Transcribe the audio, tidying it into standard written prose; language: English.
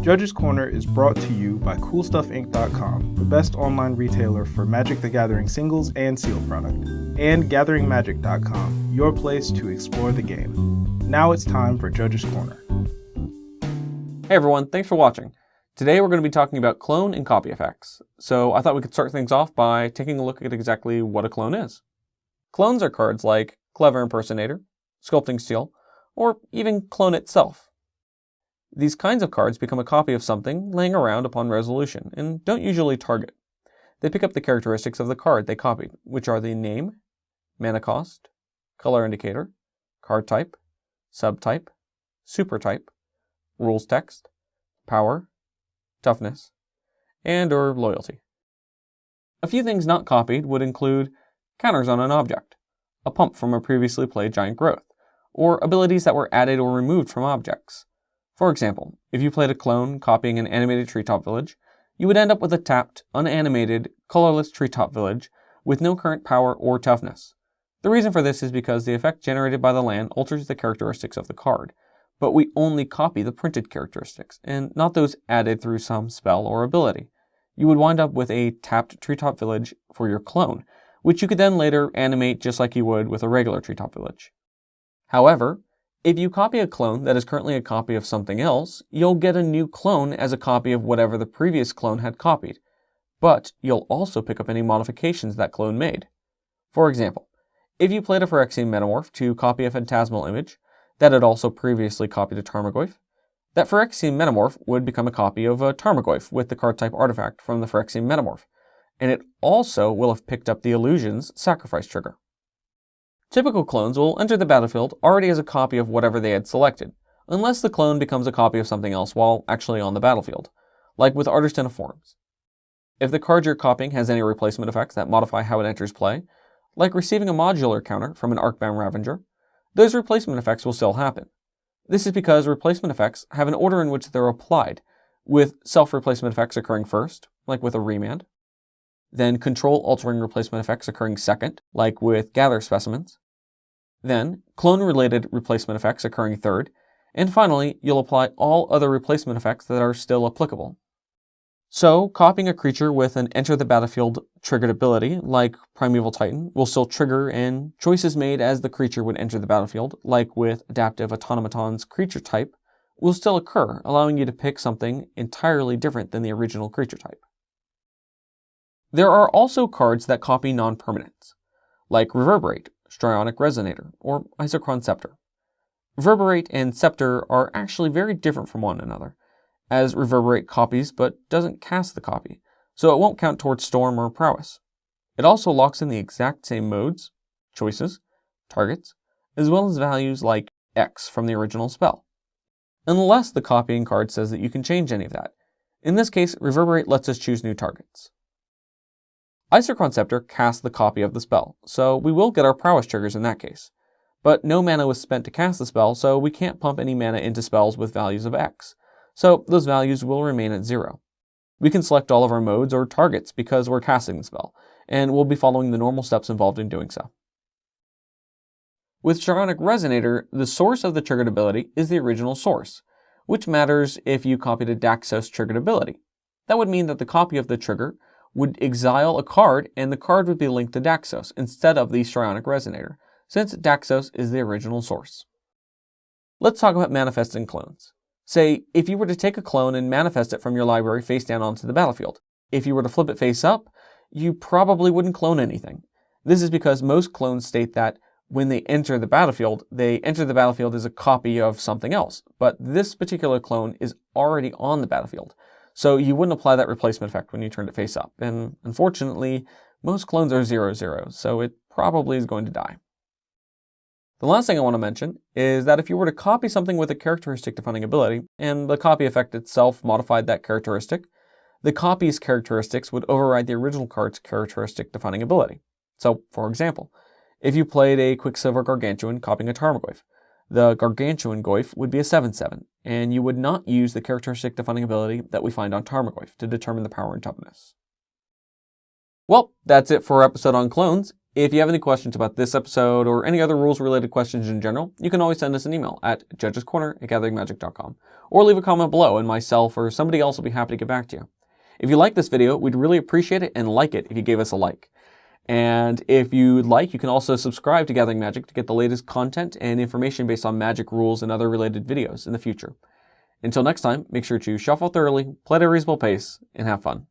Judge's Corner is brought to you by CoolStuffInc.com, the best online retailer for Magic the Gathering singles and sealed product, and GatheringMagic.com, your place to explore the game. Now it's time for Judge's Corner. Hey everyone, thanks for watching. Today we're going to be talking about clone and copy effects. So I thought we could start things off by taking a look at exactly what a clone is. Clones are cards like Clever Impersonator, Sculpting Steel, or even Clone itself. These kinds of cards become a copy of something laying around upon resolution, and don't usually target. They pick up the characteristics of the card they copied, which are the name, mana cost, color indicator, card type, subtype, supertype, rules text, power, toughness, and/or loyalty. A few things not copied would include counters on an object, a pump from a previously played Giant Growth, or abilities that were added or removed from objects. For example, if you played a clone copying an animated Treetop Village, you would end up with a tapped, unanimated, colorless Treetop Village with no current power or toughness. The reason for this is because the effect generated by the land alters the characteristics of the card, but we only copy the printed characteristics, and not those added through some spell or ability. You would wind up with a tapped Treetop Village for your clone, which you could then later animate just like you would with a regular Treetop Village. However, if you copy a clone that is currently a copy of something else, you'll get a new clone as a copy of whatever the previous clone had copied, but you'll also pick up any modifications that clone made. For example, if you played a Phyrexian Metamorph to copy a Phantasmal image that had also previously copied a Tarmogoyf, that Phyrexian Metamorph would become a copy of a Tarmogoyf with the card type artifact from the Phyrexian Metamorph, and it also will have picked up the Illusion's Sacrifice trigger. Typical clones will enter the battlefield already as a copy of whatever they had selected, unless the clone becomes a copy of something else while actually on the battlefield, like with Artist in a Forms. If the card you're copying has any replacement effects that modify how it enters play, like receiving a modular counter from an Arcbound Ravager, those replacement effects will still happen. This is because replacement effects have an order in which they're applied, with self-replacement effects occurring first, like with a Remand, then control-altering replacement effects occurring second, like with Gather Specimens, then clone-related replacement effects occurring third, and finally, you'll apply all other replacement effects that are still applicable. So, copying a creature with an Enter the Battlefield triggered ability, like Primeval Titan, will still trigger, and choices made as the creature would enter the battlefield, like with Adaptive Automaton's creature type, will still occur, allowing you to pick something entirely different than the original creature type. There are also cards that copy non-permanents, like Reverberate, Strionic Resonator, or Isochron Scepter. Reverberate and Scepter are actually very different from one another, as Reverberate copies but doesn't cast the copy, so it won't count towards Storm or Prowess. It also locks in the exact same modes, choices, targets, as well as values like X from the original spell, unless the copying card says that you can change any of that. In this case, Reverberate lets us choose new targets. Isochron Scepter casts the copy of the spell, so we will get our prowess triggers in that case. But no mana was spent to cast the spell, so we can't pump any mana into spells with values of X. So those values will remain at 0. We can select all of our modes or targets because we're casting the spell, and we'll be following the normal steps involved in doing so. With Strionic Resonator, the source of the triggered ability is the original source, which matters if you copied a Daxos triggered ability. That would mean that the copy of the trigger would exile a card, and the card would be linked to Daxos instead of the Strionic Resonator, since Daxos is the original source. Let's talk about manifesting clones. Say, if you were to take a clone and manifest it from your library face down onto the battlefield, if you were to flip it face up, you probably wouldn't clone anything. This is because most clones state that when they enter the battlefield as a copy of something else, but this particular clone is already on the battlefield. So you wouldn't apply that replacement effect when you turned it face up, and unfortunately, most clones are 0/0, so it probably is going to die. The last thing I want to mention is that if you were to copy something with a characteristic defining ability, and the copy effect itself modified that characteristic, the copy's characteristics would override the original card's characteristic defining ability. So, for example, if you played a Quicksilver Gargantuan copying a Tarmogoyf, the Gargantuan Goyf would be a 7/7, and you would not use the characteristic defining ability that we find on Tarmogoyf to determine the power and toughness. Well, that's it for our episode on clones. If you have any questions about this episode or any other rules-related questions in general, you can always send us an email at judgescorner@gatheringmagic.com or leave a comment below and myself or somebody else will be happy to get back to you. If you like this video, we'd really appreciate it and like it if you gave us a like. And if you'd like, you can also subscribe to Gathering Magic to get the latest content and information based on Magic rules and other related videos in the future. Until next time, make sure to shuffle thoroughly, play at a reasonable pace, and have fun.